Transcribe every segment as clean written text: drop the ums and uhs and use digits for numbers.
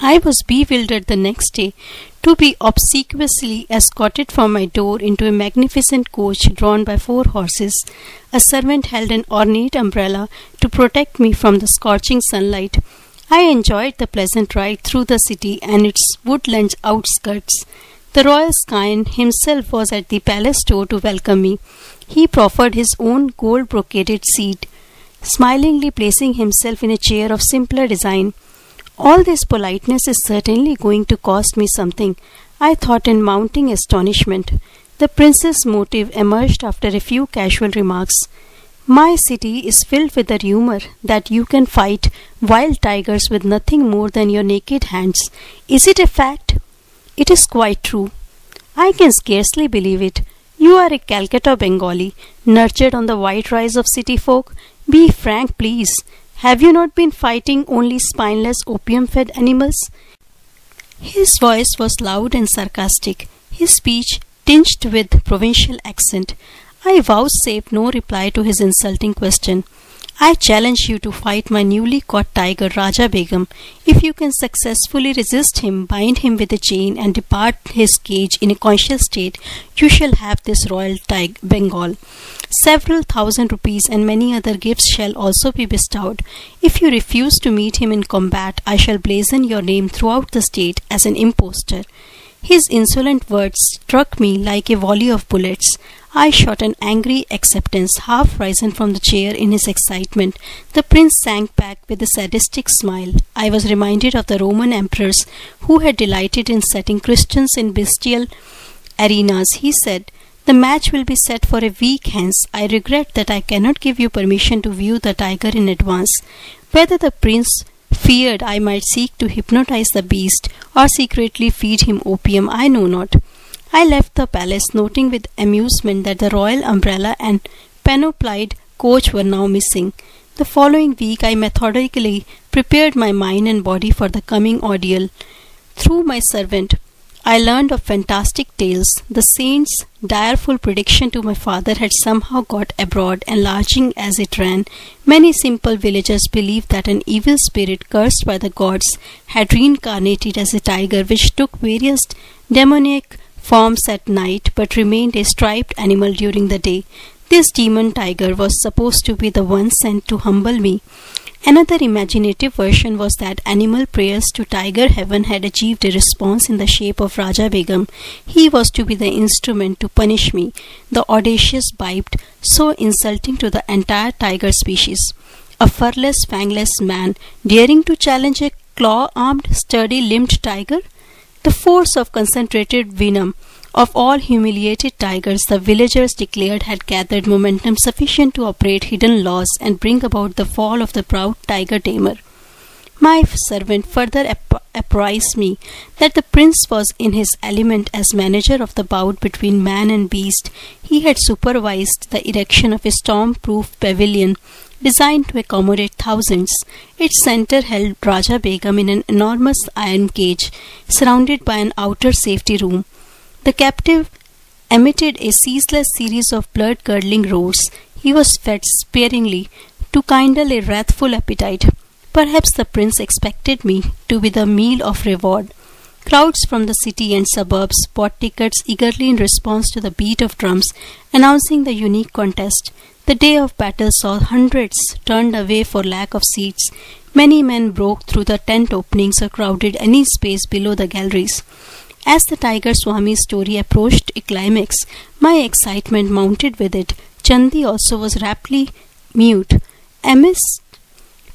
I was bewildered the next day to be obsequiously escorted from my door into a magnificent coach drawn by 4 horses. A servant held an ornate umbrella to protect me from the scorching sunlight. I enjoyed the pleasant ride through the city and its woodland outskirts. The royal scion himself was at the palace door to welcome me. He proffered his own gold-brocaded seat, smilingly placing himself in a chair of simpler design. All this politeness is certainly going to cost me something, I thought in mounting astonishment. The prince's motive emerged after a few casual remarks. My city is filled with the rumor that you can fight wild tigers with nothing more than your naked hands. Is it a fact? It is quite true. I can scarcely believe it. You are a Calcutta Bengali, nurtured on the white rice of city folk. Be frank, please. Have you not been fighting only spineless opium-fed animals? His voice was loud and sarcastic, his speech tinged with provincial accent. I vouchsafed no reply to his insulting question. I challenge you to fight my newly caught tiger Raja Begum. If you can successfully resist him, bind him with a chain and depart his cage in a conscious state, you shall have this royal Bengal. Several thousand rupees and many other gifts shall also be bestowed. If you refuse to meet him in combat, I shall blazon your name throughout the state as an impostor. His insolent words struck me like a volley of bullets. I shot an angry acceptance, half risen from the chair in his excitement. The prince sank back with a sadistic smile. I was reminded of the Roman emperors who had delighted in setting Christians in bestial arenas. He said, "The match will be set for a week hence. I regret that I cannot give you permission to view the tiger in advance." Whether the prince feared I might seek to hypnotize the beast or secretly feed him opium, I know not. I left the palace, noting with amusement that the royal umbrella and panoplied coach were now missing. The following week I methodically prepared my mind and body for the coming ordeal. Through my servant, I learned of fantastic tales. The saint's direful prediction to my father had somehow got abroad, enlarging as it ran. Many simple villagers believed that an evil spirit cursed by the gods had reincarnated as a tiger, which took various demoniac forms at night but remained a striped animal during the day. This demon tiger was supposed to be the one sent to humble me. Another imaginative version was that animal prayers to Tiger Heaven had achieved a response in the shape of Raja Begum. He was to be the instrument to punish me, the audacious biped, so insulting to the entire tiger species. A furless, fangless man daring to challenge a claw-armed, sturdy-limbed tiger? The force of concentrated venom of all humiliated tigers, the villagers declared, had gathered momentum sufficient to operate hidden laws and bring about the fall of the proud tiger tamer. My servant further apprised me that the prince was in his element as manager of the bout between man and beast. He had supervised the erection of a storm-proof pavilion designed to accommodate thousands. Its center held Raja Begum in an enormous iron cage, surrounded by an outer safety room. The captive emitted a ceaseless series of blood-curdling roars. He was fed sparingly to kindle a wrathful appetite. Perhaps the prince expected me to be the meal of reward. Crowds from the city and suburbs bought tickets eagerly in response to the beat of drums announcing the unique contest. The day of battle saw hundreds turned away for lack of seats. Many men broke through the tent openings or crowded any space below the galleries. As the Tiger Swami story approached a climax, my excitement mounted with it. Chandi also was rapidly mute. Amidst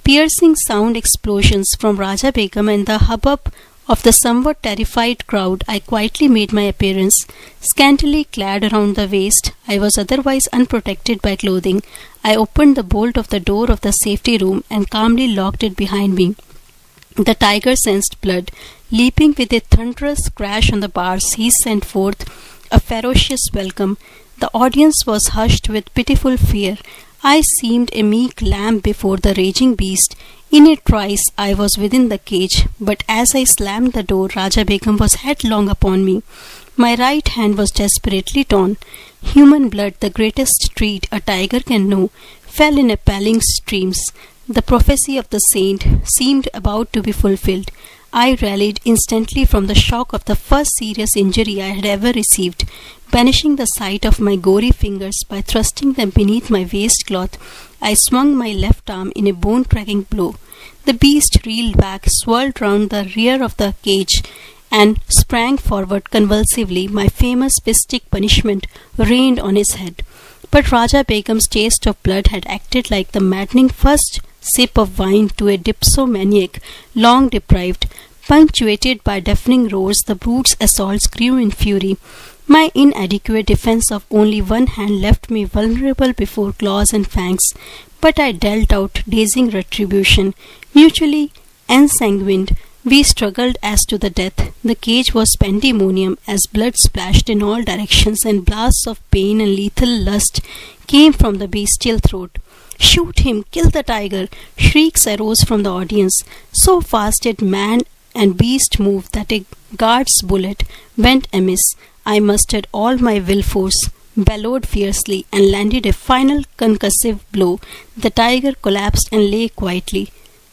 piercing sound explosions from Raja Begum and the hubbub of the somewhat terrified crowd, I quietly made my appearance. Scantily clad around the waist, I was otherwise unprotected by clothing. I opened the bolt of the door of the safety room and calmly locked it behind me. The tiger sensed blood. Leaping with a thunderous crash on the bars, he sent forth a ferocious welcome. The audience was hushed with pitiful fear. I seemed a meek lamb before the raging beast. In a trice I was within the cage, but as I slammed the door, Raja Begum was headlong upon me. My right hand was desperately torn. Human blood, the greatest treat a tiger can know, fell in appalling streams. The prophecy of the saint seemed about to be fulfilled. I rallied instantly from the shock of the first serious injury I had ever received. Banishing the sight of my gory fingers by thrusting them beneath my waistcloth, I swung my left arm in a bone-cracking blow. The beast reeled back, swirled round the rear of the cage, and sprang forward convulsively. My famous fistic punishment rained on his head. But Raja Begum's taste of blood had acted like the maddening first sip of wine to a dipsomaniac long deprived. Punctuated by deafening roars, the brute's assaults grew in fury. My inadequate defense of only one hand left me vulnerable before claws and fangs, but I dealt out dazing retribution. Mutually ensanguined, we struggled as to the death. The cage was pandemonium as blood splashed in all directions and blasts of pain and lethal lust came from the bestial throat. "Shoot him! Kill the tiger!" Shrieks arose from the audience. So fast did man and beast move that a guard's bullet went amiss. I mustered all my will force, bellowed fiercely, and landed a final concussive blow. The tiger collapsed and lay quietly.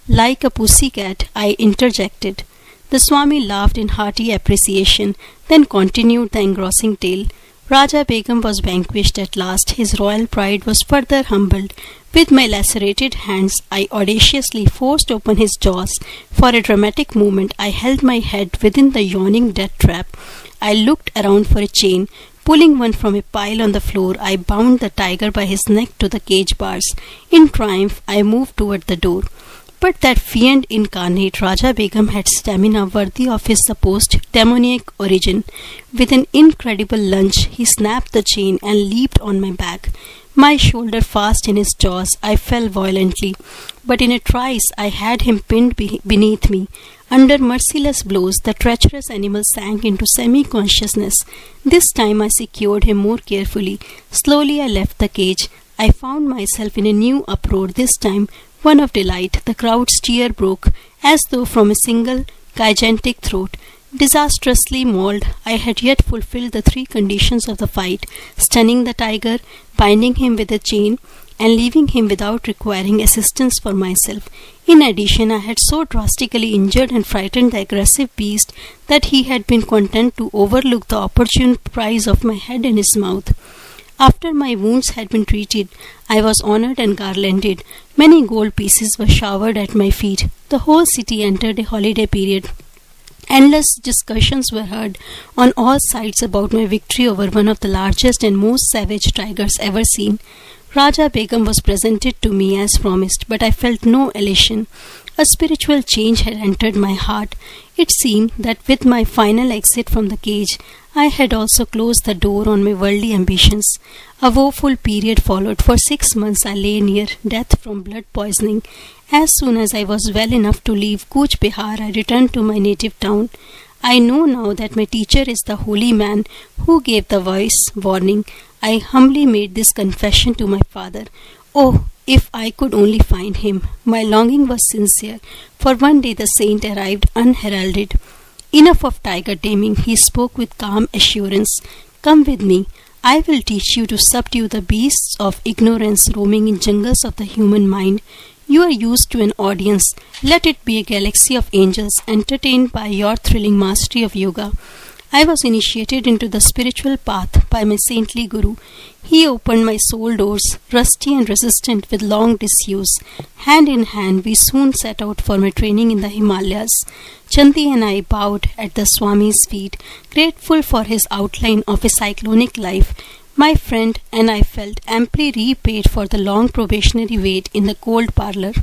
"Like a pussy-cat," I interjected. The Swami laughed in hearty appreciation, then continued the engrossing tale. Raja Begum was vanquished at last. His royal pride was further humbled. With my lacerated hands, I audaciously forced open his jaws. For a dramatic moment, I held my head within the yawning death trap. I looked around for a chain. Pulling one from a pile on the floor, I bound the tiger by his neck to the cage bars. In triumph, I moved toward the door. But that fiend incarnate, Raja Begum, had stamina worthy of his supposed demoniac origin. With an incredible lunge, he snapped the chain and leaped on my back. My shoulder fast in his jaws, I fell violently, but in a trice I had him pinned beneath me. Under merciless blows, the treacherous animal sank into semi-consciousness. This time I secured him more carefully. Slowly I left the cage. I found myself in a new uproar, this time one of delight. The crowd's cheer broke, as though from a single gigantic throat. Disastrously mauled, I had yet fulfilled the three conditions of the fight: stunning the tiger, binding him with a chain, and leaving him without requiring assistance for myself. In addition, I had so drastically injured and frightened the aggressive beast that he had been content to overlook the opportune prize of my head in his mouth. After my wounds had been treated, I was honored and garlanded. Many gold pieces were showered at my feet. The whole city entered a holiday period. Endless discussions were heard on all sides about my victory over one of the largest and most savage tigers ever seen. Raja Begum was presented to me as promised, but I felt no elation. A spiritual change had entered my heart. It seemed that with my final exit from the cage, I had also closed the door on my worldly ambitions. A woeful period followed. For 6 months I lay near death from blood poisoning. As soon as I was well enough to leave Cooch Behar, I returned to my native town. I know now that my teacher is the holy man who gave the voice warning. I humbly made this confession to my father. Oh, if I could only find him! My longing was sincere, for one day the saint arrived unheralded. Enough of tiger taming, he spoke with calm assurance. Come with me. I will teach you to subdue the beasts of ignorance roaming in jungles of the human mind. You are used to an audience. Let it be a galaxy of angels entertained by your thrilling mastery of yoga. I was initiated into the spiritual path by my saintly guru. He opened my soul doors, rusty and resistant with long disuse. Hand in hand, we soon set out for my training in the Himalayas. Chanti and I bowed at the Swami's feet, grateful for his outline of a cyclonic life. My friend and I felt amply repaid for the long probationary wait in the cold parlor.